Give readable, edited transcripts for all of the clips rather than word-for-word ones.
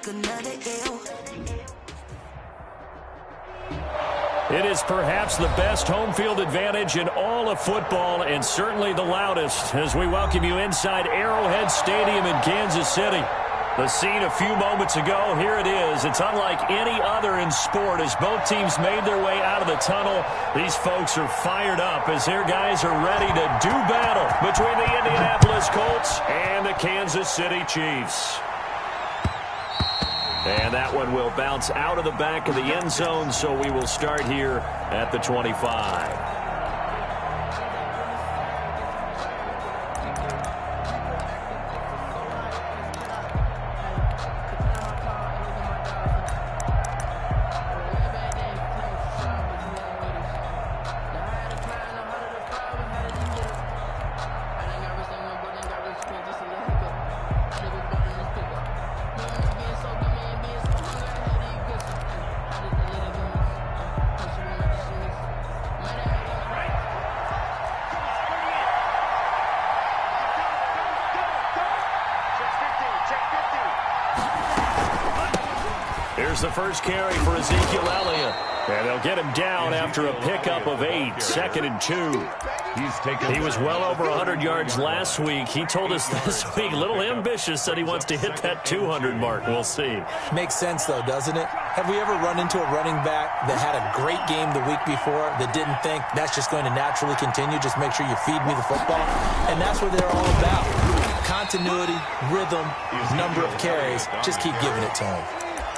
take another L. It is perhaps the best home field advantage in all of football, and certainly the loudest, as we welcome you inside Arrowhead Stadium in Kansas City. The scene a few moments ago, here it is. It's unlike any other in sport as both teams made their way out of the tunnel. These folks are fired up as their guys are ready to do battle between the Indianapolis Colts and the Kansas City Chiefs. And that one will bounce out of the back of the end zone, so we will start here at the 25. Here's the first carry for Ezekiel Elliott. And they'll get him down after a pickup of 8, 2nd and 2. He was well over 100 yards last week. He told us this week, a little ambitious, said he wants to hit that 200 mark. We'll see. Makes sense, though, doesn't it? Have we ever run into a running back that had a great game the week before that didn't think that's just going to naturally continue? Just make sure you feed me the football. And that's what they're all about. Continuity, rhythm, number of carries. Just keep giving it to him.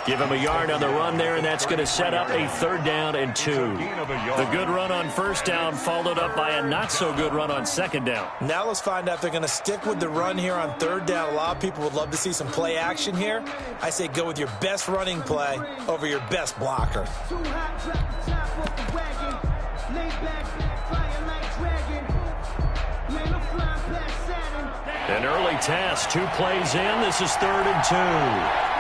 Give him a yard on the run there, and that's going to set up a 3rd down and 2. The good run on 1st down followed up by a not-so-good run on 2nd down. Now let's find out if they're going to stick with the run here on 3rd down. A lot of people would love to see some play action here. I say go with your best running play over your best blocker. An early task, 2 plays in. This is 3rd and 2.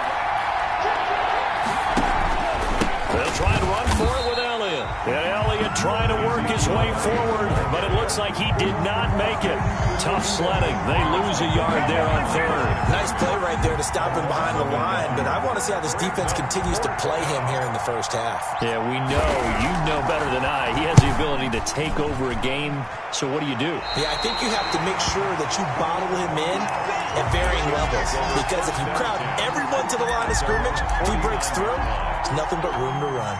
They'll try and run for it with Elliott. And Elliott trying to work his way forward, but it looks like he did not make it. Tough sledding. They lose a yard there on 3rd. Nice play right there to stop him behind the line, but I want to see how this defense continues to play him here in the first half. Yeah, we know. You know better than I. He has the ability to take over a game, so what do you do? Yeah, I think you have to make sure that you bottle him in at varying levels, because if you crowd everyone to the line of scrimmage, if he breaks through, there's nothing but room to run.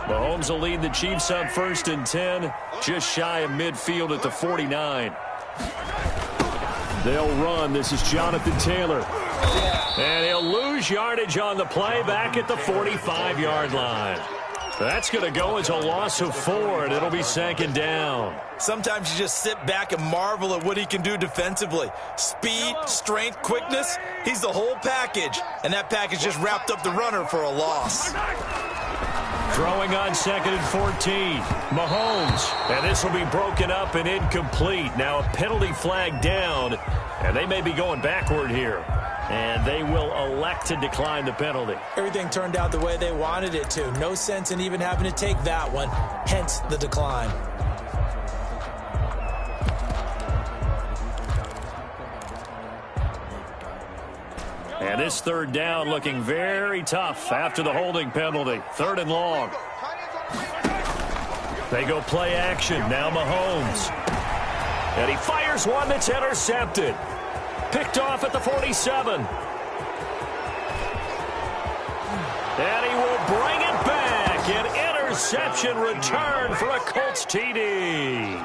Mahomes will lead the Chiefs up 1st and 10, just shy of midfield at the 49. They'll run. This is Jonathan Taylor. And he'll lose yardage on the play back at the 45-yard line. That's going to go as a loss of 4, and it'll be 2nd down. Sometimes you just sit back and marvel at what he can do defensively. Speed, strength, quickness, he's the whole package. And that package just wrapped up the runner for a loss. Throwing on 2nd and 14. Mahomes. And this will be broken up and incomplete. Now a penalty flag down, and they may be going backward here. And they will elect to decline the penalty. Everything turned out the way they wanted it to. No sense in even having to take that one, hence the decline. And this 3rd down looking very tough after the holding penalty. 3rd and long. They go play action. Now Mahomes. And he fires one that's intercepted. Picked off at the 47. And he will bring it back. An interception return for a Colts TD.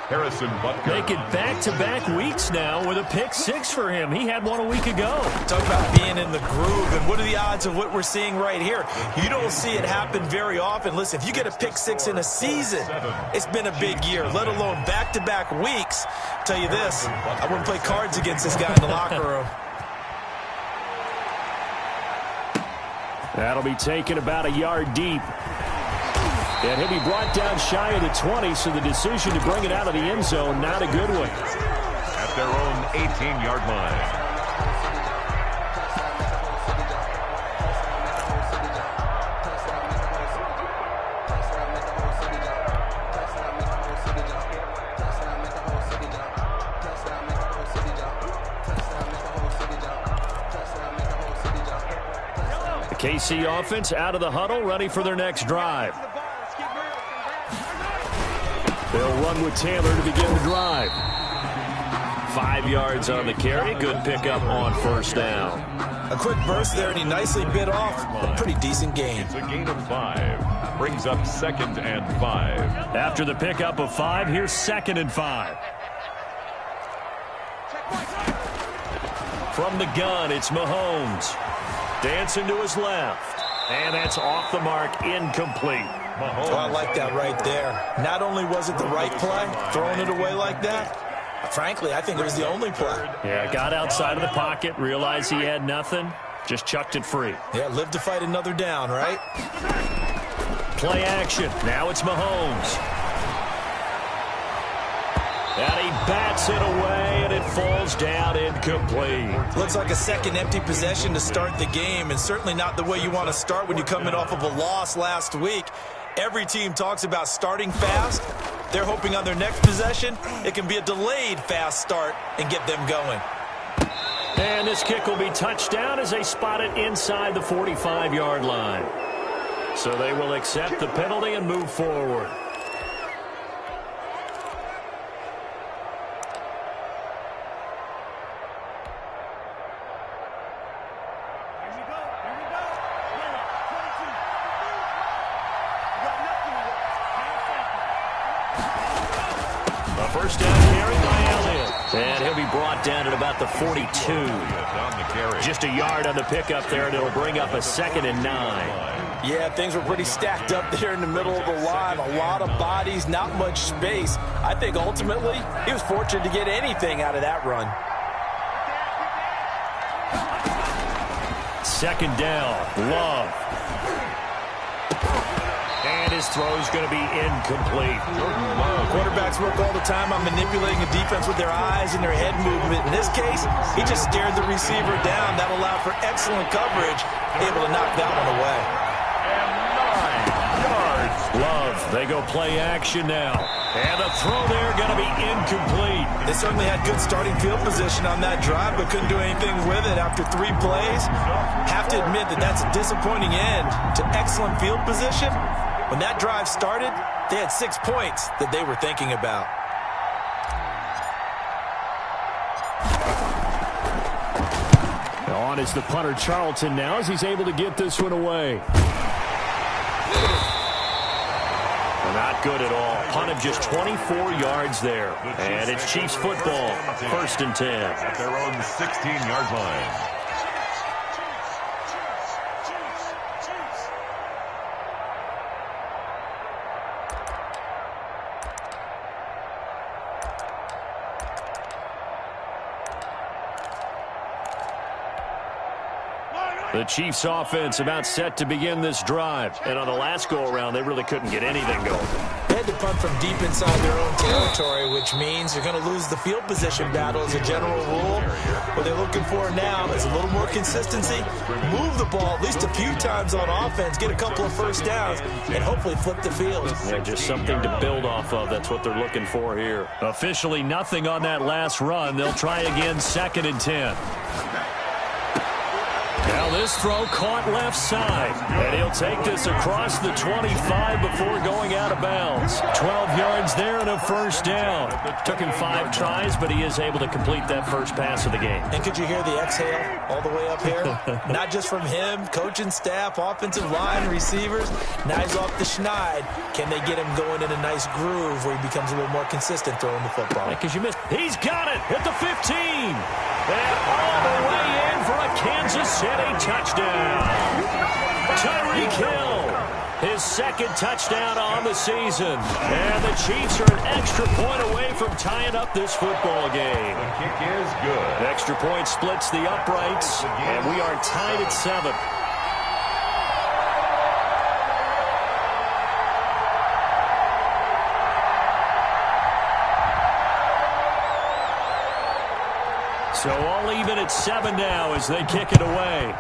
Harrison Butker. Make it back-to-back weeks now with a pick 6 for him. He had one a week ago. Talk about being in the groove, and what are the odds of what we're seeing right here? You don't see it happen very often. Listen, if you get a pick 6 in a season, it's been a big year, let alone back-to-back weeks. I'll tell you this, I wouldn't play cards against this guy in the locker room. That'll be taken about a yard deep. And he'll be brought down shy of the 20, so the decision to bring it out of the end zone, not a good one. At their own 18-yard line. KC offense out of the huddle, ready for their next drive. They'll run with Taylor to begin the drive. 5 yards on the carry. Good pickup on first down. A quick burst there, and he nicely bit off a pretty decent gain. It's a gain of 5. Brings up 2nd and 5. After the pickup of 5, here's 2nd and 5. From the gun, it's Mahomes. Dancing to his left. And that's off the mark, incomplete. Oh, I like that right there. Not only was it the right play, throwing it away like that, frankly, I think it was the only play. Yeah, got outside of the pocket, realized he had nothing, just chucked it free. Yeah, live to fight another down, right? Play action. Now it's Mahomes. And he bats it away, and it falls down incomplete. Looks like a second empty possession to start the game, and certainly not the way you want to start when you're coming off of a loss last week. Every team talks about starting fast. They're hoping on their next possession, it can be a delayed fast start and get them going. And this kick will be touchdown as they spot it inside the 45-yard line. So they will accept the penalty and move forward. First down carry by Elliott. And he'll be brought down at about the 42. Just a yard on the pickup there, and it'll bring up a 2nd and 9. Yeah, things were pretty stacked up there in the middle of the line. A lot of bodies, not much space. I think ultimately he was fortunate to get anything out of that run. 2nd down, Love. And his throw is going to be incomplete. Quarterbacks work all the time on manipulating a defense with their eyes and their head movement. In this case, he just stared the receiver down. That allowed for excellent coverage, able to knock that one away. And 9 yards. Love, they go play action now. And the throw there going to be incomplete. They certainly had good starting field position on that drive, but couldn't do anything with it after 3 plays. Have to admit that that's a disappointing end to excellent field position. When that drive started, they had 6 points that they were thinking about. On is the punter Charlton now as he's able to get this one away. Not good at all. Punt of just 24 yards there. And it's Chiefs football, 1st and 10. At their own 16-yard line. The Chiefs offense about set to begin this drive. And on the last go-around, they really couldn't get anything going. They had to punt from deep inside their own territory, which means you're going to lose the field position battle as a general rule. What they're looking for now is a little more consistency, move the ball at least a few times on offense, get a couple of first downs, and hopefully flip the field. Yeah, just something to build off of. That's what they're looking for here. Officially nothing on that last run. They'll try again, 2nd and 10. Now this throw caught left side, and he'll take this across the 25 before going out of bounds. 12 yards there and a first down. Took him 5 tries, but he is able to complete that first pass of the game. And could you hear the exhale all the way up here? Not just from him, coaching staff, offensive line, receivers. Now he's off the schneid. Can they get him going in a nice groove where he becomes a little more consistent throwing the football? Because you missed. He's got it at the 15. And all the way in for a Kansas City touchdown. Tyreek Hill, his 2nd touchdown on the season. And the Chiefs are an extra point away from tying up this football game. The kick is good. Extra point splits the uprights, and we are tied at 7. So all even at 7 now as they kick it away.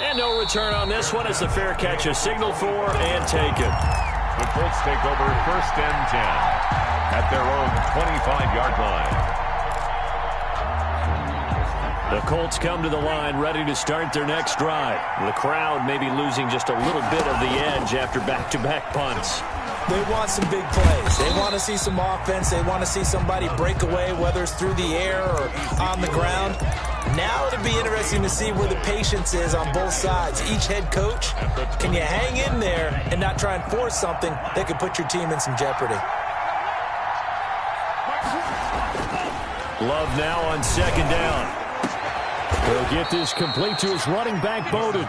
And no return on this one as the fair catch is signaled for and taken. The Colts take over 1st and 10 at their own 25-yard line. The Colts come to the line ready to start their next drive. The crowd may be losing just a little bit of the edge after back-to-back punts. They want some big plays. They want to see some offense. They want to see somebody break away, whether it's through the air or on the ground. Now it'll be interesting to see where the patience is on both sides. Each head coach, can you hang in there and not try and force something that could put your team in some jeopardy? Love now on second down. He'll get this complete to his running back, Bowden.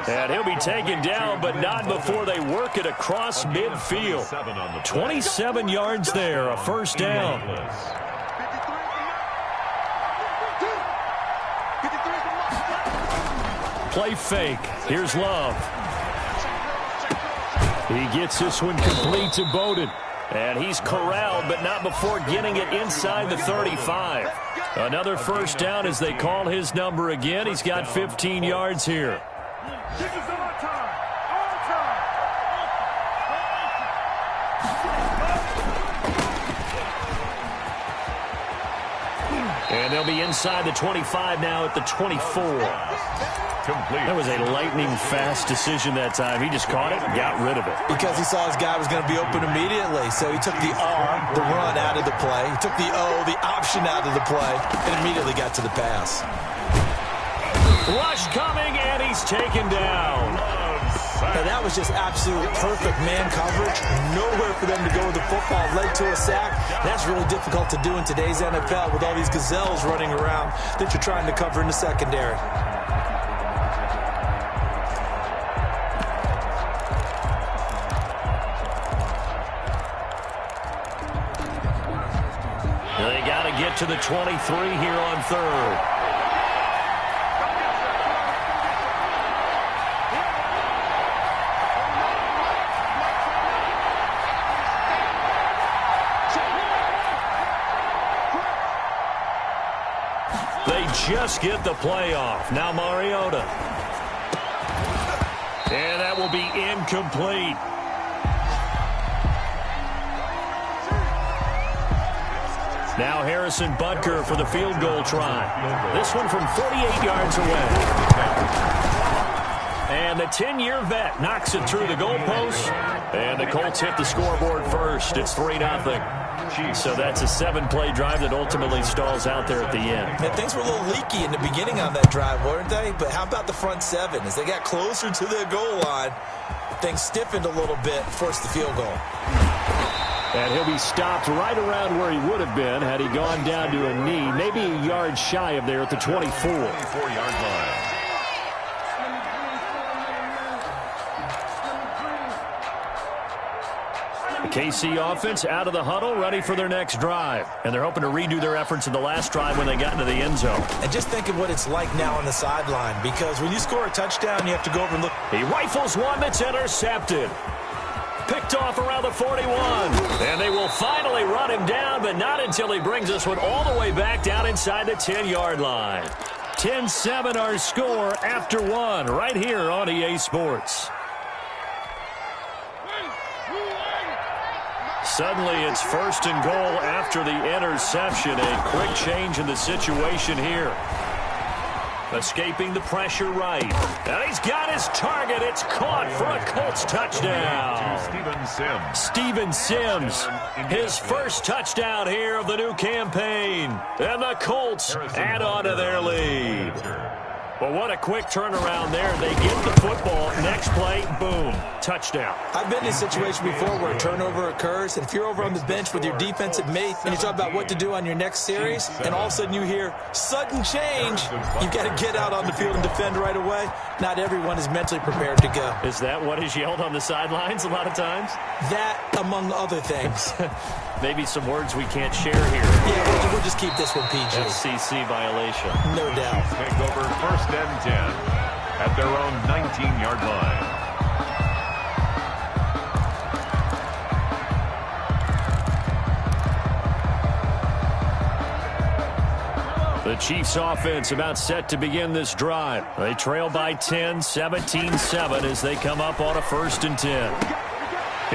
And he'll be taken down, but not before they work it across midfield. 27 yards there, a first down. Play fake. Here's Love. He gets this one complete to Bowden. And he's corralled, but not before getting it inside the 35. Another first down as they call his number again. He's got 15 yards here. And they'll be inside the 25 now at the 24. Complete. That was a lightning-fast decision that time. He just caught it and got rid of it. Because he saw his guy was going to be open immediately. So he took the R, the run, out of the play. He took the O, the option, out of the play, and immediately got to the pass. Rush coming, and he's taken down. Now that was just absolute perfect man coverage. Nowhere for them to go with the football. Led to a sack. That's really difficult to do in today's NFL with all these gazelles running around that you're trying to cover in the secondary. They got to get to the 23 here on third. They just get the play off. Now Mariota. And that will be incomplete. Now Harrison Butker for the field goal try. This one from 48 yards away. And the 10-year vet knocks it through the goalpost. And the Colts hit the scoreboard first. It's 3-0. So that's a 7-play drive that ultimately stalls out there at the end. And things were a little leaky in the beginning on that drive, weren't they? But how about the front seven? As they got closer to the goal line, things stiffened a little bit, forced the field goal. And he'll be stopped right around where he would have been had he gone down to a knee, maybe a yard shy of there at the 24. 24-yard line. The KC offense out of the huddle, ready for their next drive. And they're hoping to redo their efforts in the last drive when they got into the end zone. And just think of what it's like now on the sideline, because when you score a touchdown, you have to go over and look. He rifles one that's intercepted. Picked off around the 41. And they will finally run him down, but not until he brings this one all the way back down inside the 10-yard line. 10-7 our score after one right here on EA Sports. Suddenly it's first and goal after the interception. A quick change in the situation here. Escaping the pressure right. And he's got his target. It's caught for a Colts touchdown. Steven Sims, his first touchdown here of the new campaign. And the Colts add on to their lead. Well, what a quick turnaround there. They get the football. Next play, boom, touchdown. I've been in a situation before where a turnover occurs, and if you're over on the bench with your defensive mate and you talk about what to do on your next series, and all of a sudden you hear sudden change, you've got to get out on the field and defend right away. Not everyone is mentally prepared to go. Is that what is yelled on the sidelines a lot of times? That, among other things. Maybe some words we can't share here. Yeah, we'll just keep this one PG. FCC violation. No doubt. Take over first and 10 at their own 19-yard line. The Chiefs offense about set to begin this drive. They trail by 10, 17-7 as they come up on a first and 10.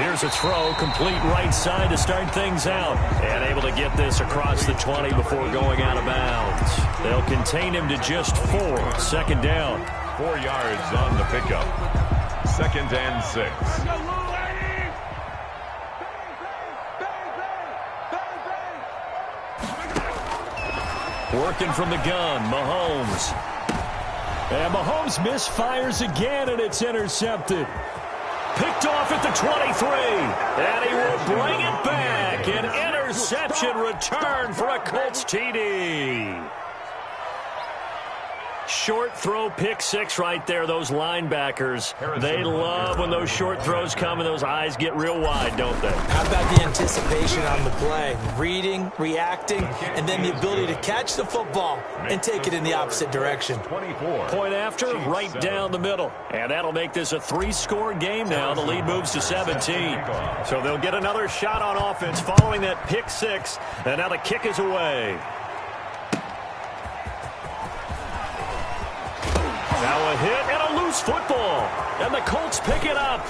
Here's a throw, complete right side to start things out. And able to get this across the 20 before going out of bounds. They'll contain him to just 4. Second down. 4 yards on the pickup. 2nd and 6. Working from the gun, Mahomes. And Mahomes misfires again, and it's intercepted. Picked off at the 23. And he will bring it back. An interception return for a Colts TD. Short throw, pick 6 right there. Those linebackers, they love when those short throws come and those eyes get real wide, don't they? How about the anticipation on the play? Reading, reacting, and then the ability to catch the football and take it in the opposite direction. Point after, right down the middle. And that'll make this a 3-score game now. The lead moves to 17. So they'll get another shot on offense following that pick 6. And now the kick is away. Now a hit and a loose football. And the Colts pick it up.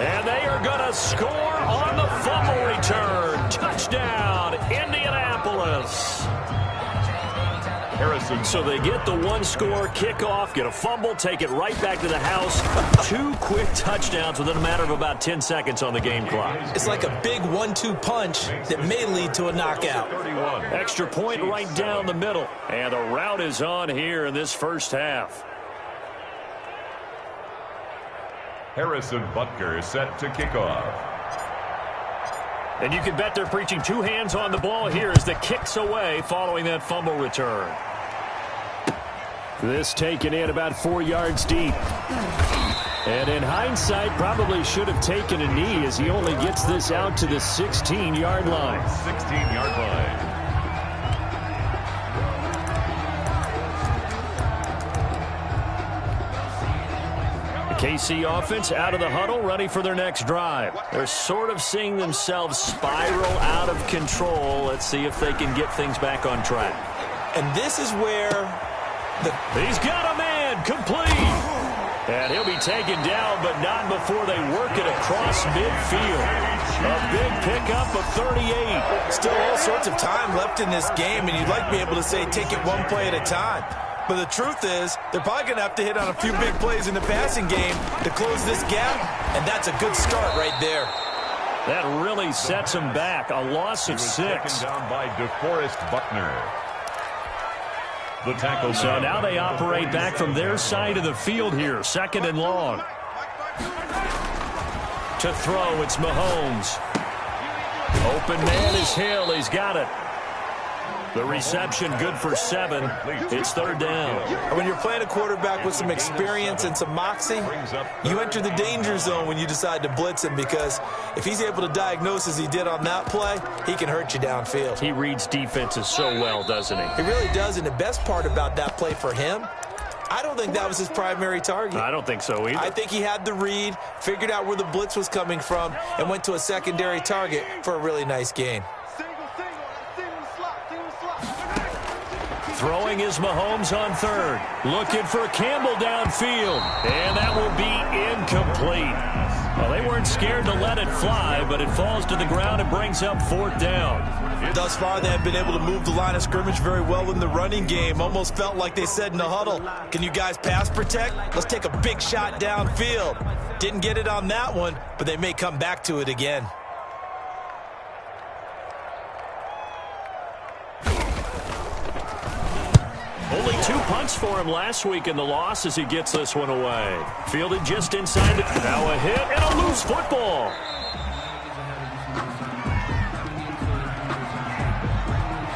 And they are going to score on the fumble return. Touchdown, Indianapolis. Harrison. So they get the 1-score kickoff, get a fumble, take it right back to the house. 2 quick touchdowns within a matter of about 10 seconds on the game clock. It's like a big 1-2 punch that may lead to a knockout. 31. Extra point right down the middle. And the route is on here in this first half. Harrison Butker set to kick off. And you can bet they're preaching 2 hands on the ball here as the kick's away following that fumble return. This taken in about 4 yards deep. And in hindsight, probably should have taken a knee as he only gets this out to the 16-yard line. 16-yard line. KC offense out of the huddle, ready for their next drive. They're sort of seeing themselves spiral out of control. Let's see if they can get things back on track. And this is where He's got a man, complete. And he'll be taken down, but not before they work it across midfield. A big pickup of 38. Still all sorts of time left in this game, and you'd like to be able to say take it one play at a time. But the truth is, they're probably going to have to hit on a few big plays in the passing game to close this gap, and that's a good start right there. That really sets them back. A loss of 6. Taken down by DeForest Buckner. The tackle. So now they operate back from their side of the field here. 2nd and long. To throw, it's Mahomes. Open man is Hill. He's got it. The reception good for 7. It's 3rd down. When you're playing a quarterback with some experience and some moxie, you enter the danger zone when you decide to blitz him, because if he's able to diagnose as he did on that play, he can hurt you downfield. He reads defenses so well, doesn't he? He really does, and the best part about that play for him, I don't think that was his primary target. I don't think so either. I think he had the read, figured out where the blitz was coming from, and went to a secondary target for a really nice gain. Throwing is Mahomes on 3rd. Looking for Campbell downfield. And that will be incomplete. Well, they weren't scared to let it fly, but it falls to the ground and brings up 4th down. Thus far, they have been able to move the line of scrimmage very well in the running game. Almost felt like they said in the huddle, can you guys pass protect? Let's take a big shot downfield. Didn't get it on that one, but they may come back to it again. Only 2 punts for him last week in the loss as he gets this one away. Fielded just inside. Now a hit and a loose football.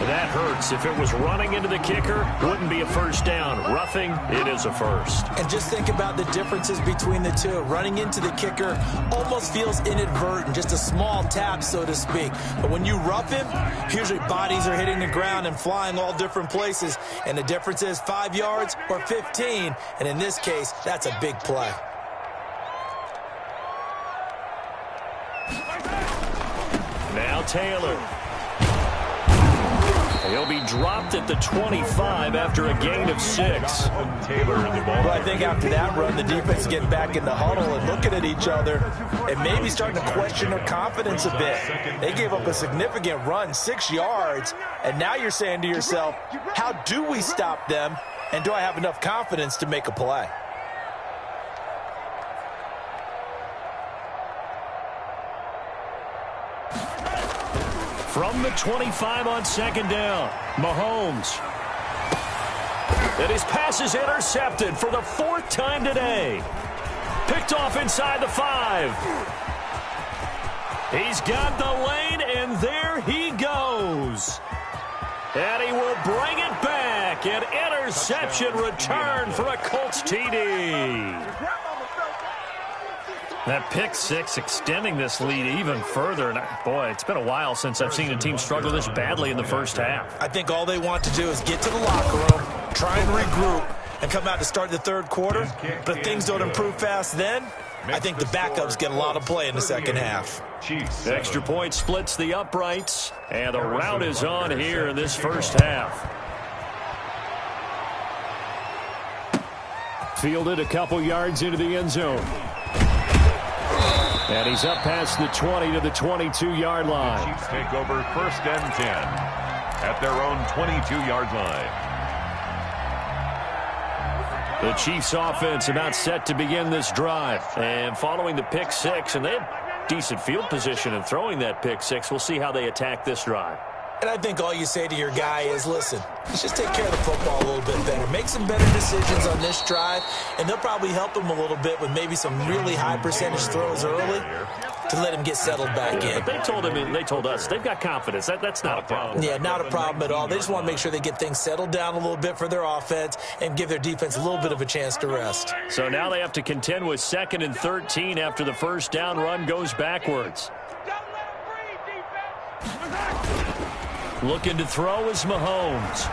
That hurts. If it was running into the kicker, wouldn't be a 1st down. Roughing, it is a 1st. And just think about the differences between the two. Running into the kicker almost feels inadvertent, just a small tap, so to speak. But when you rough him, usually bodies are hitting the ground and flying all different places. And the difference is 5 yards or 15. And in this case, that's a big play. Now Taylor. He'll be dropped at the 25 after a gain of 6. Well, I think after that run, the defense getting back in the huddle and looking at each other and maybe starting to question their confidence a bit. They gave up a significant run, 6 yards, and now you're saying to yourself, how do we stop them, and do I have enough confidence to make a play? From the 25 on second down, Mahomes. And his pass is intercepted for the 4th time today. Picked off inside the 5. He's got the lane, and there he goes. And he will bring it back. An interception return for a Colts TD. That pick 6 extending this lead even further. And boy, it's been a while since I've seen a team struggle this badly in the first half. I think all they want to do is get to the locker room, try and regroup, and come out to start the third quarter. But if things don't improve fast then, I think the backups get a lot of play in the second half. Extra point splits the uprights, and the rout is on here in this first half. Fielded a couple yards into the end zone. And he's up past the 20 to the 22-yard line. Chiefs take over 1st and 10 at their own 22-yard line. The Chiefs offense about set to begin this drive. And following the pick 6, and they have decent field position in throwing that pick 6. We'll see how they attack this drive. And I think all you say to your guy is, listen, let's just take care of the football a little bit better. Make some better decisions on this drive, and they'll probably help him a little bit with maybe some really high percentage throws early to let him get settled back in. But they told us they've got confidence. That's not a problem. Yeah, not a problem at all. They just want to make sure they get things settled down a little bit for their offense and give their defense a little bit of a chance to rest. So now they have to contend with 2nd and 13 after the first down run goes backwards. Looking to throw is Mahomes.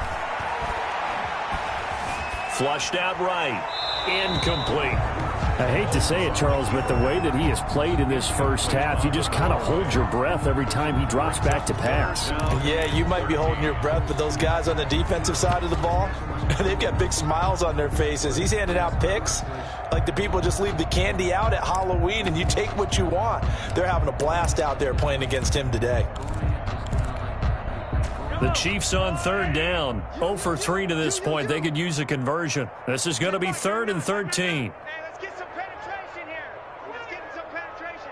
Flushed out right. Incomplete. I hate to say it, Charles, but the way that he has played in this first half, you just kind of hold your breath every time he drops back to pass. Yeah, you might be holding your breath, but those guys on the defensive side of the ball, they've got big smiles on their faces. He's handing out picks like the people just leave the candy out at Halloween and you take what you want. They're having a blast out there playing against him today. The Chiefs on 3rd down. 0 for 3 to this point. They could use a conversion. This is going to be 3rd and 13. Let's get some penetration here. Let's get some penetration.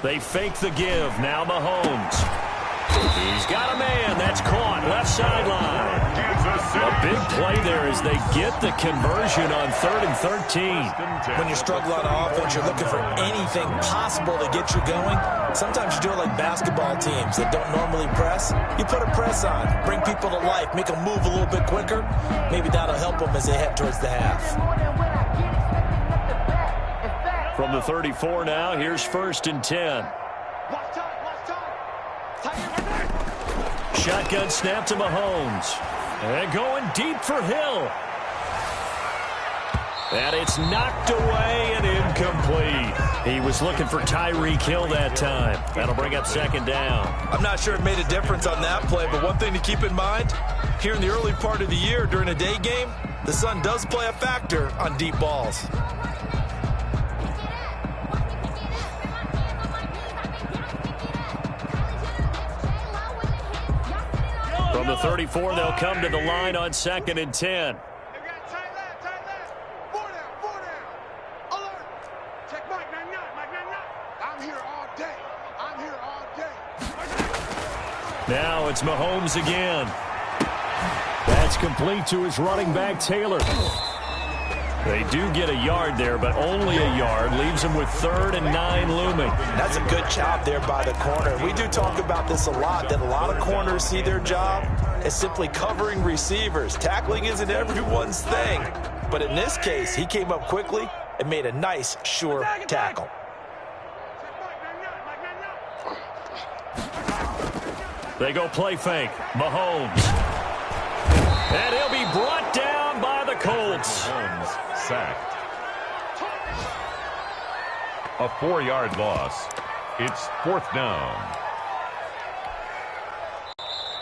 They fake the give. Now Mahomes. He's got a man. That's caught. Left sideline. A big play there as they get the conversion on 3rd and 13. When you struggle on offense, you're looking for anything possible to get you going. Sometimes you do it like basketball teams that don't normally press. You put a press on, bring people to life, make them move a little bit quicker. Maybe that'll help them as they head towards the half. From the 34 now, here's 1st and 10. Shotgun snap to Mahomes. And going deep for Hill. And it's knocked away and incomplete. He was looking for Tyreek Hill that time. That'll bring up 2nd down. I'm not sure it made a difference on that play, but one thing to keep in mind, here in the early part of the year during a day game, the sun does play a factor on deep balls. From the 34, they'll come to the line on 2nd and 10. Now it's Mahomes again. That's complete to his running back, Taylor. They do get a yard there, but only a yard. Leaves them with 3rd and 9 looming. That's a good job there by the corner. We do talk about this a lot, that a lot of corners see their job as simply covering receivers. Tackling isn't everyone's thing. But in this case, he came up quickly and made a nice, sure tackle. They go play fake. Mahomes. And he'll be brought down by the Colts. Mahomes sacked. A 4-yard loss. It's 4th down.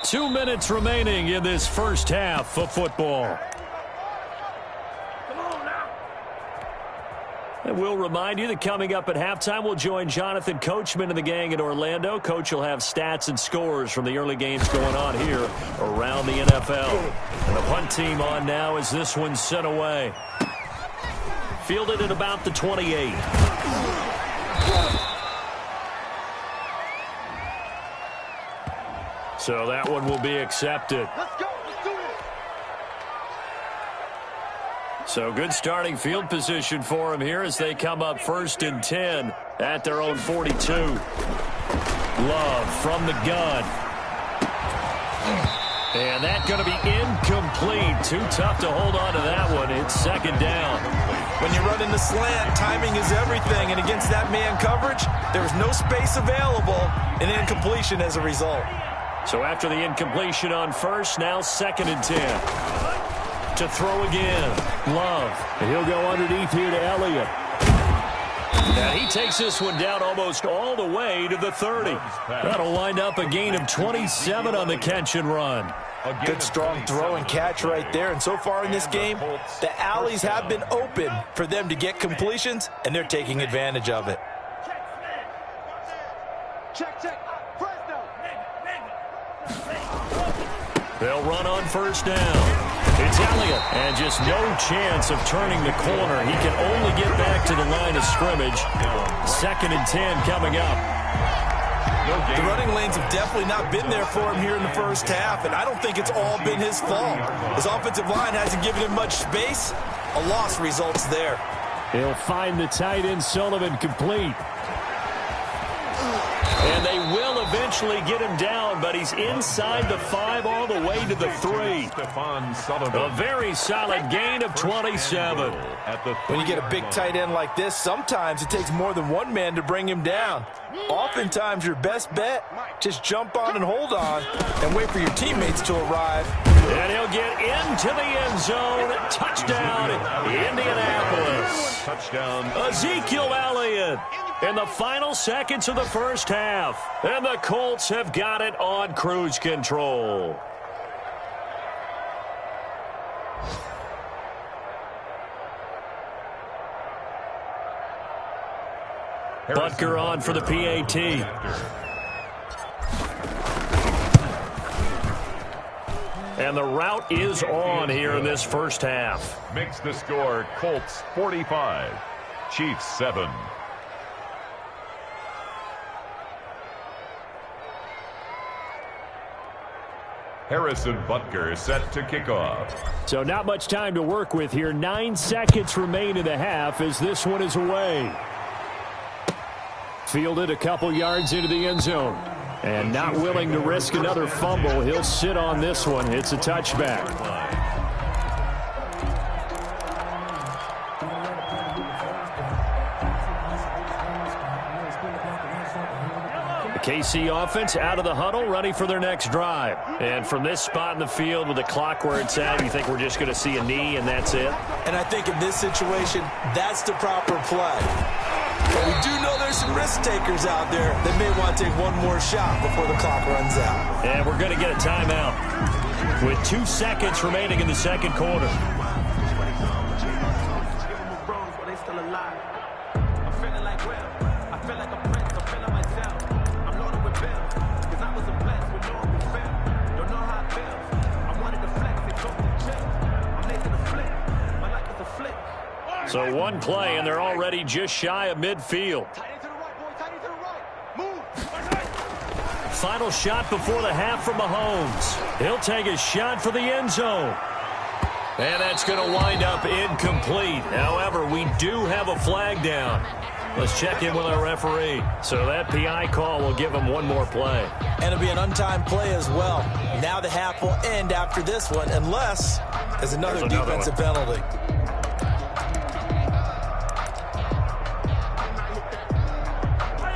2 minutes remaining in this first half of football. And we'll remind you that coming up at halftime, we'll join Jonathan Coachman and the gang in Orlando. Coach will have stats and scores from the early games going on here around the NFL. And the punt team on now as this one's sent away. Fielded at about the 28. So that one will be accepted. Let's go. Let's do this. So good starting field position for them here as they come up 1st and 10 at their own 42. Love from the gun. And that's going to be incomplete. Too tough to hold on to that one. It's 2nd down. When you run in the slant, timing is everything. And against that man coverage, there's no space available. An incompletion as a result. So after the incompletion on 1st, now 2nd and 10. To throw again. Love. And he'll go underneath here to Elliott. And he takes this one down almost all the way to the 30. That'll wind up a gain of 27 on the catch and run. Good strong throw and catch right there. And so far in this game, the alleys have been open for them to get completions, and they're taking advantage of it. Check. First down. They'll run on 1st down. It's Elliott, and just no chance of turning the corner. He can only get back to the line of scrimmage. 2nd and 10 coming up. The running lanes have definitely not been there for him here in the first half, and I don't think it's all been his fault. His offensive line hasn't given him much space. A loss results there. He'll find the tight end Sullivan complete. And they will eventually get him down, but he's inside the 5 all the way to the 3. A very solid gain of 27. When you get a big tight end like this, sometimes it takes more than one man to bring him down. Oftentimes, your best bet, just jump on and hold on and wait for your teammates to arrive. And he'll get into the end zone. Touchdown, Indianapolis. Touchdown. Ezekiel Elliott in the final seconds of the first half. And the Colts have got it on cruise control. Butker on for the PAT. And the route is on here in this first half. Makes the score Colts 45, Chiefs 7. Harrison Butker set to kick off. So not much time to work with here. 9 seconds remain in the half as this one is away. Fielded a couple yards into the end zone. And not willing to risk another fumble. He'll sit on this one. It's a touchback. The KC offense out of the huddle, ready for their next drive. And from this spot in the field with the clock where it's at, you think we're just going to see a knee and that's it? And I think in this situation, that's the proper play. But we do know there's some risk takers out there that may want to take one more shot before the clock runs out. And we're going to get a timeout with 2 seconds remaining in the second quarter. So one play, and they're already just shy of midfield. Final shot before the half from Mahomes. He'll take a shot for the end zone. And that's going to wind up incomplete. However, we do have a flag down. Let's check in with our referee. So that PI call will give him one more play. And it'll be an untimed play as well. Now the half will end after this one, unless there's another defensive penalty.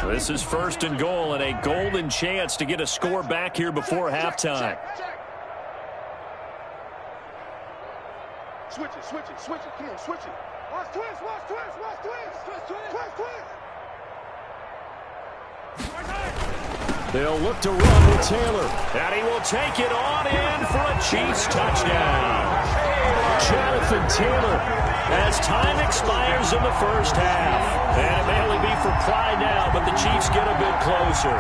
This is 1st and goal and a golden chance to get a score back here before halftime. Switch it. Come on, switch it. Watch twist. They'll look to run with Taylor. And he will take it on in for a Chiefs touchdown. Jonathan Taylor, as time expires in the first half. And it may only be for pride now, but the Chiefs get a bit closer.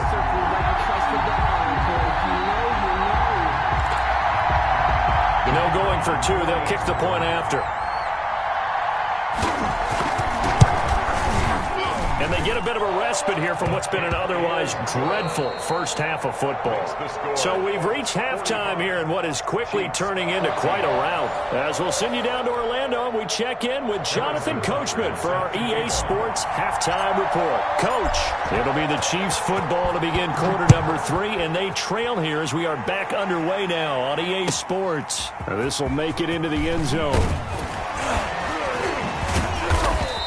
No going for two. They'll kick the point after. And they get a bit of a respite here from what's been an otherwise dreadful first half of football. So we've reached halftime here in what is quickly turning into quite a rout. As we'll send you down to Orlando, we check in with Jonathan Coachman for our EA Sports Halftime Report. Coach, it'll be the Chiefs football to begin quarter number 3, and they trail here as we are back underway now on EA Sports. This will make it into the end zone.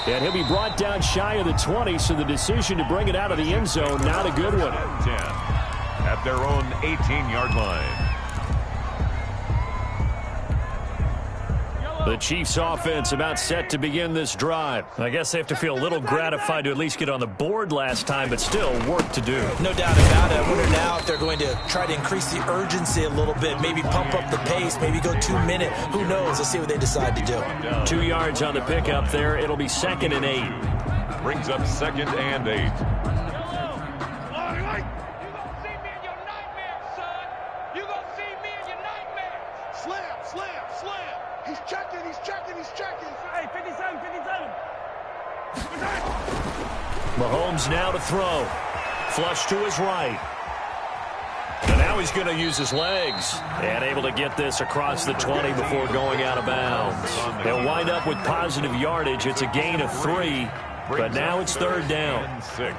And he'll be brought down shy of the 20, so the decision to bring it out of the end zone, not a good one. 10 at their own 18-yard line. The Chiefs offense about set to begin this drive. I guess they have to feel a little gratified to at least get on the board last time, but still work to do. No doubt about it. I wonder now if they're going to try to increase the urgency a little bit, maybe pump up the pace, maybe go 2 minute. Who knows? Let's see what they decide to do. 2 yards on the pickup there. It'll be 2nd and 8. Brings up 2nd and 8. Mahomes now to throw. Flush to his right. And now he's going to use his legs. And able to get this across the 20 before going out of bounds. They'll wind up with positive yardage. It's a gain of 3. But now it's 3rd down. 6.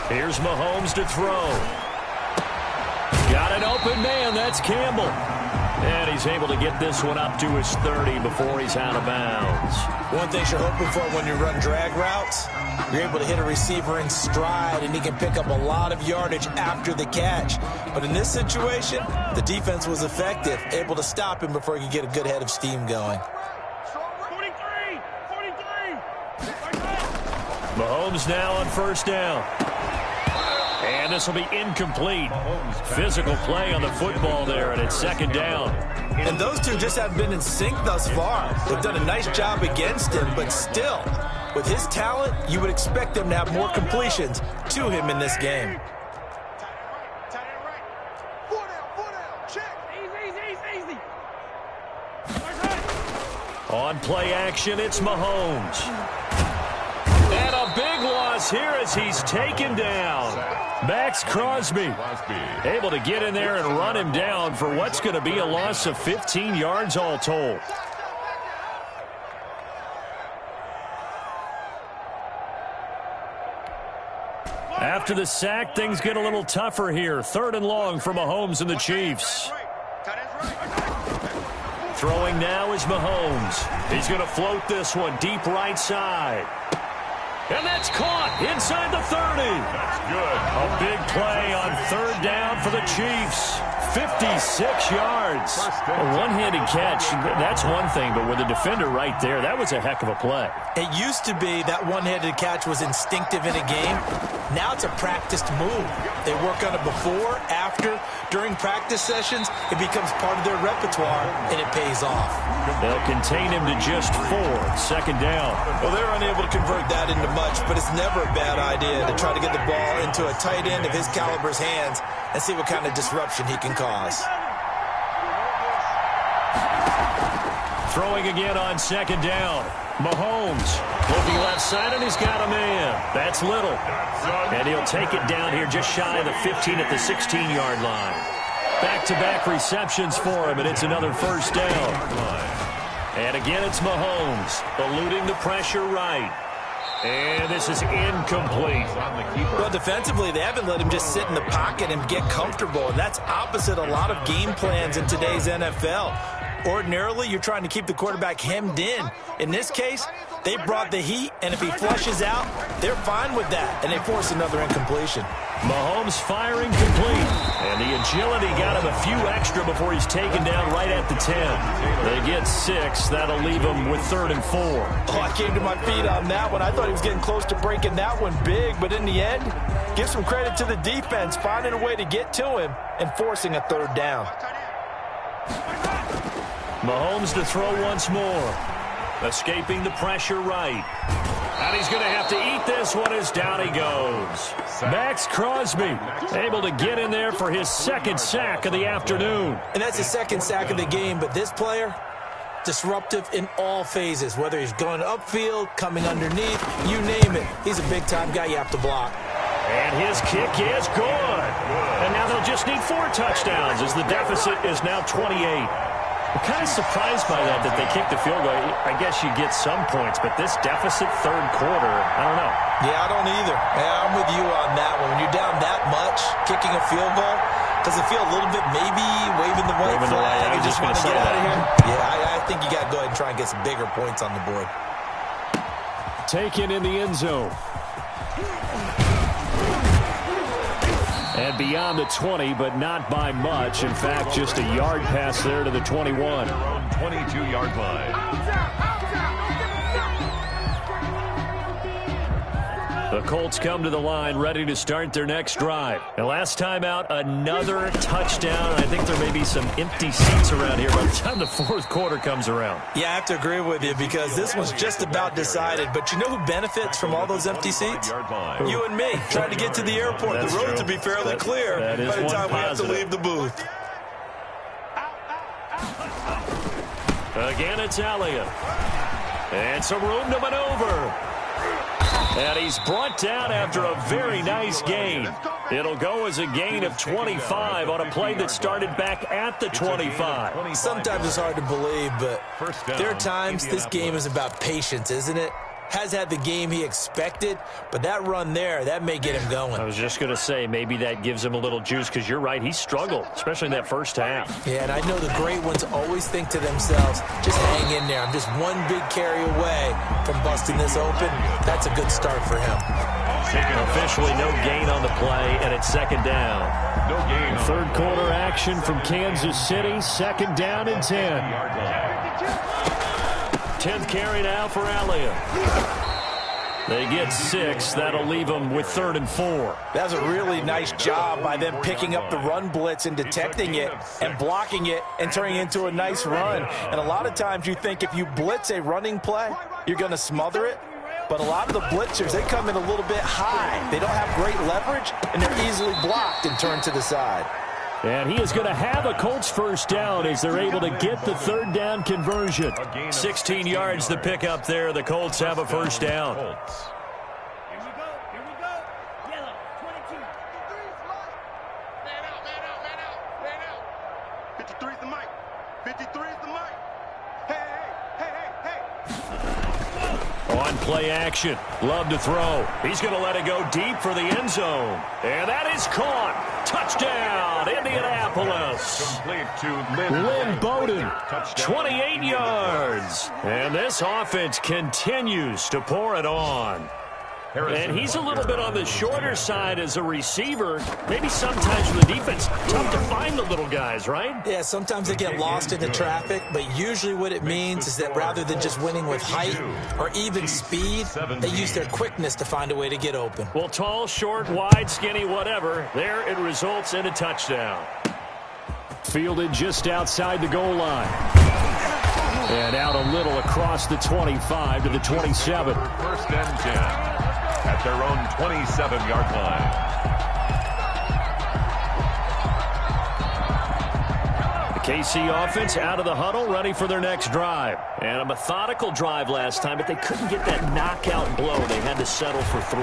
Here's Mahomes to throw. Got an open man. That's Campbell. And he's able to get this one up to his 30 before he's out of bounds. One thing you're hoping for when you run drag routes, you're able to hit a receiver in stride, and he can pick up a lot of yardage after the catch. But in this situation, the defense was effective, able to stop him before he could get a good head of steam going. 43! Mahomes now on 1st down. And this will be incomplete. Physical play on the football there, and it's 2nd down. And those two just haven't been in sync thus far. They've done a nice job against him, but still, with his talent, you would expect them to have more completions to him in this game. On play action, it's Mahomes. And a big loss here as he's taken down. Max Crosby able to get in there and run him down for what's going to be a loss of 15 yards all told. After the sack, things get a little tougher here. 3rd and long for Mahomes and the Chiefs. Throwing now is Mahomes. He's going to float this one deep right side. And that's caught inside the 30. That's good. A big play on 3rd down for the Chiefs. 56 yards. A one-handed catch, that's one thing, but with a defender right there, that was a heck of a play. It used to be that one-handed catch was instinctive in a game. Now it's a practiced move. They work on it before, after, during practice sessions. It becomes part of their repertoire, and it pays off. They'll contain him to just 4. 2nd down. Well, they're unable to convert that into much, but it's never a bad idea to try to get the ball into a tight end of his caliber's hands and see what kind of disruption he can cause. Throwing again on 2nd down. Mahomes looking left side, and he's got a man. That's Little. And he'll take it down here just shy of the 15 at the 16-yard line. Back-to-back receptions for him, and it's another 1st down. And again, it's Mahomes eluding the pressure right. And this is incomplete. Well, defensively, they haven't let him just sit in the pocket and get comfortable, and that's opposite a lot of game plans in today's NFL. Ordinarily, you're trying to keep the quarterback hemmed in. In this case, they brought the heat, and if he flushes out, they're fine with that, and they force another incompletion. Mahomes firing complete. And the agility got him a few extra before he's taken down right at the 10. They get 6. That'll leave him with 3rd and 4. Oh, I came to my feet on that one. I thought he was getting close to breaking that one big, but in the end, give some credit to the defense, finding a way to get to him and forcing a 3rd down. Mahomes to throw once more. Escaping the pressure right. And he's going to have to eat this one as down he goes. Max Crosby able to get in there for his 2nd sack of the afternoon. And that's his 2nd sack of the game, but this player, disruptive in all phases, whether he's going upfield, coming underneath, you name it. He's a big-time guy you have to block. And his kick is good. And now they'll just need 4 touchdowns as the deficit is now 28. I'm kind of surprised by that they kicked the field goal. I guess you get some points, but this deficit 3rd quarter, I don't know. Yeah, I don't either. Yeah, I'm with you on that one. When you're down that much, kicking a field goal, does it feel a little bit maybe waving the white flag? You just want to get out of here? Yeah, I think you got to go ahead and try and get some bigger points on the board. Taken in the end zone. And beyond the 20, but not by much. In fact, just a yard pass there to the 21. Their own 22-yard line. The Colts come to the line ready to start their next drive. And last time out, another touchdown. I think there may be some empty seats around here by the time the 4th quarter comes around. Yeah, I have to agree with you because this one's just about decided. But you know who benefits from all those empty seats? You and me. Trying to get to the airport. That's the roads true. will be fairly clear by the time we have to leave the booth. Again, it's Elliott. And some room to maneuver. And he's brought down after a very nice gain. It'll go as a gain of 25 on a play that started back at the 25. Sometimes it's hard to believe, but there are times this game is about patience, isn't it? Has had the game he expected, but that run there, that may get him going. I was just going to say, maybe that gives him a little juice, because you're right, he struggled, especially in that first half. Yeah, and I know the great ones always think to themselves, just hang in there. I'm just one big carry away from busting this open. That's a good start for him. Officially no gain on the play, and it's 2nd down. No gain. 3rd quarter action from Kansas City, 2nd down and 10. 10th carry now for Elliott. They get 6. That'll leave them with 3rd and 4. That's a really nice job by them picking up the run blitz and detecting it and blocking it and turning it into a nice run. And a lot of times you think if you blitz a running play, you're going to smother it. But a lot of the blitzers, they come in a little bit high. They don't have great leverage, and they're easily blocked and turned to the side. And he is going to have a Colts 1st down as they're able to get the 3rd down conversion. 16 yards the pick up there. The Colts have a 1st down. Here we go. Yellow, 22. man out. 53 is the mic. 53 is the mic. Hey. On play action. Love to throw. He's going to let it go deep for the end zone. And that is caught. Touchdown, Indianapolis. Complete to Lynn Bowden, Touchdown. 28 yards. And this offense continues to pour it on. And he's a little bit on the shorter side as a receiver. Maybe sometimes for the defense, tough to find the little guys, right? Yeah, sometimes they get lost in the traffic, but usually what it means is that rather than just winning with height or even speed, they use their quickness to find a way to get open. Well, tall, short, wide, skinny, whatever, there it results in a touchdown. Fielded just outside the goal line. And out a little across the 25 to the 27. 1st and 10 at their own 27-yard line. The KC offense out of the huddle, ready for their next drive. And a methodical drive last time, but they couldn't get that knockout blow. They had to settle for 3.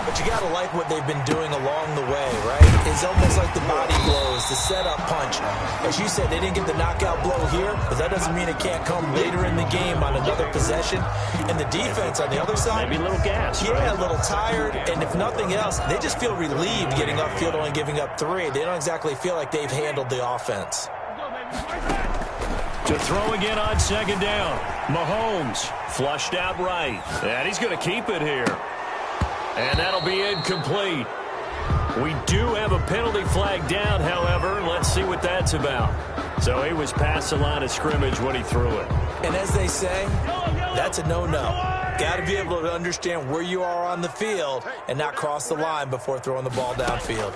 But you got to like what they've been doing along the way, right? It's almost like the body blows, the setup punch. As you said, they didn't get the knockout blow here, but that doesn't mean it can't come later in the game on another possession. And the defense on the other side, Maybe a little gas, yeah, right? a little tired. And if nothing else, they just feel relieved getting upfield only giving up 3. They don't exactly feel like they've handled the offense. To throw again on second down. Mahomes flushed out right. And he's going to keep it here. And that'll be incomplete. We do have a penalty flag down, however. Let's see what that's about. So he was past the line of scrimmage when he threw it. And as they say, that's a no-no. Got to be able to understand where you are on the field and not cross the line before throwing the ball downfield.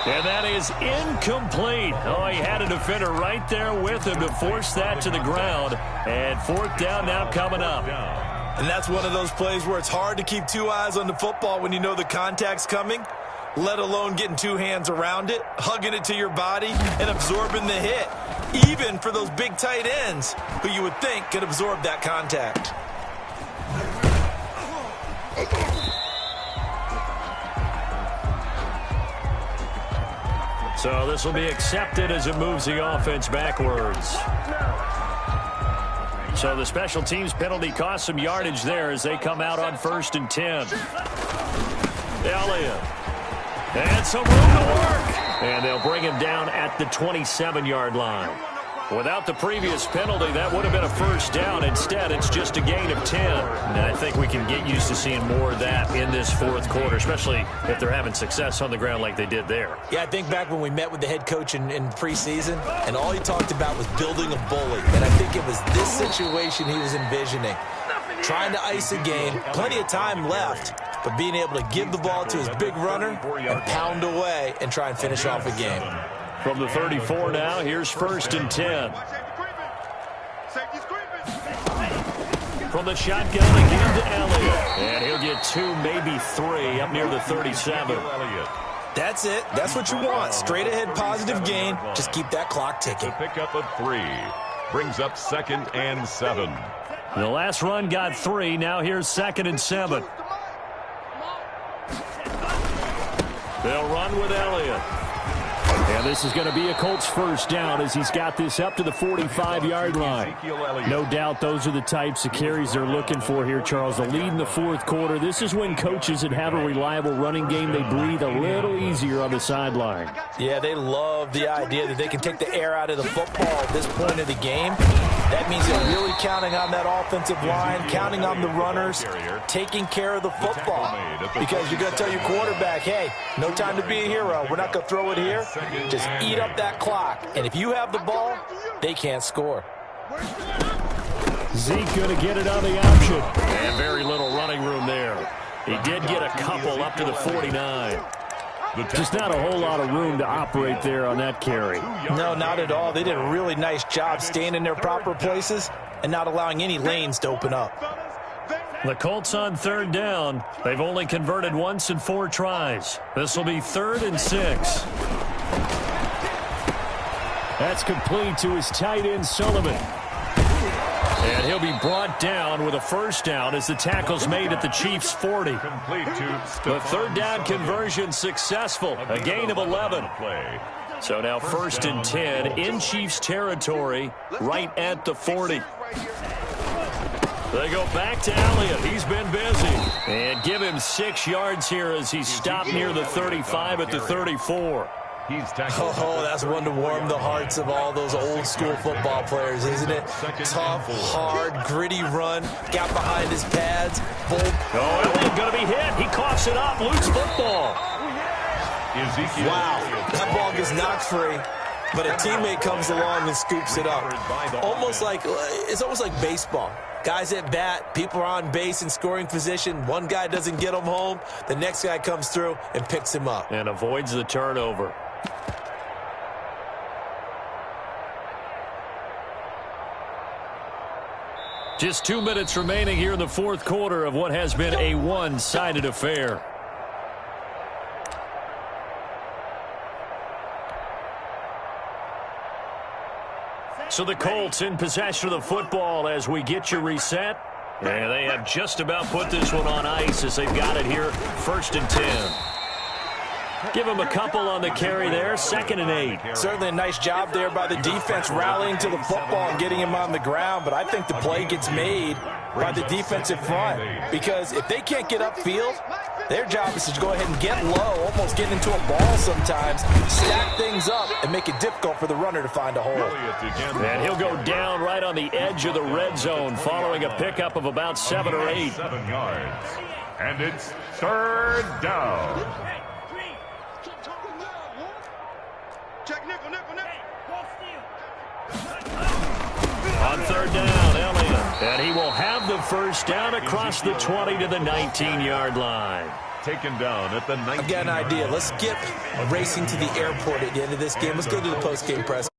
And that is incomplete. Oh, he had a defender right there with him to force that to the ground. And fourth down now coming up. And that's one of those plays where it's hard to keep two eyes on the football when you know the contact's coming, let alone getting two hands around it, hugging it to your body, and absorbing the hit, even for those big tight ends who you would think could absorb that contact. So this will be accepted as it moves the offense backwards. So the special teams penalty cost some yardage there as they come out on 1st and 10. Elliott. And some room to work. And they'll bring him down at the 27-yard line. Without the previous penalty, that would have been a first down. Instead, it's just a gain of 10. And I think we can get used to seeing more of that in this fourth quarter, especially if they're having success on the ground like they did there. Yeah, I think back when we met with the head coach in preseason, and all he talked about was building a bully. And I think it was this situation he was envisioning. Trying to ice a game, plenty of time left, but being able to give the ball to his big runner and pound away and try and finish off a game. From the 34 now, here's 1st and 10. From the shotgun again to Elliott. And he'll get 2, maybe 3 up near the 37. That's it. That's what you want. Straight ahead positive gain. Just keep that clock ticking. The pickup of 3 brings up 2nd and 7. The last run got 3. Now here's 2nd and 7. They'll run with Elliott. And this is going to be a Colts first down as he's got this up to the 45-yard line. No doubt those are the types of carries they're looking for here, Charles. The lead in the fourth quarter. This is when coaches that have a reliable running game, they breathe a little easier on the sideline. Yeah, they love the idea that they can take the air out of the football at this point of the game. That means they're really counting on that offensive line, counting on the runners, taking care of the football. Because you're going to tell your quarterback, hey, no time to be a hero. We're not going to throw it here. Just eat up that clock. And if you have the ball, they can't score. Zeke going to get it on the option. And very little running room there. He did get a couple up to the 49. Just not a whole lot of room to operate there on that carry. No, not at all. They did a really nice job staying in their proper places and not allowing any lanes to open up. The Colts on 3rd down. They've only converted once in 4 tries. This will be 3rd and 6. That's complete to his tight end, Sullivan. And he'll be brought down with a first down as the tackle's made at the Chiefs' 40. The 3rd down conversion successful. A gain of 11. So now 1st and 10 in Chiefs territory right at the 40. They go back to Elliott. He's been busy. And give him 6 yards here as he's stopped near the 35 at the 34. Oh, that's one to warm the hearts of all those old-school football players, isn't it? Tough, hard, gritty run. Got behind his pads. Bold. Oh, Elliott going to be hit. He coughs it up. Loose football. Wow. That ball gets knocked free, but a teammate comes along and scoops it up. It's almost like baseball. Guys at bat, people are on base in scoring position. One guy doesn't get him home. The next guy comes through and picks him up. And avoids the turnover. Just 2 minutes remaining here in the fourth quarter of what has been a one-sided affair. So the Colts in possession of the football as we get you reset. And they have just about put this one on ice as they've got it here. 1st and 10. Give him a couple on the carry there. 2nd and 8. Certainly a nice job there by the defense rallying to the football and getting him on the ground. But I think the play gets made by the defensive front. Because if they can't get upfield, Their job is to go ahead and get low, almost get into a ball sometimes, stack things up, and make it difficult for the runner to find a hole. And he'll go down right on the edge of the red zone following a pickup of about 7 or 8. 7 yards. And it's third down. Check nickel. On third down, Elliott. And he will have the first down across the 20 to the 19-yard line. Taken down at the 19. I've got an idea. Let's skip racing to the airport at the end of this game. Let's go to the post-game press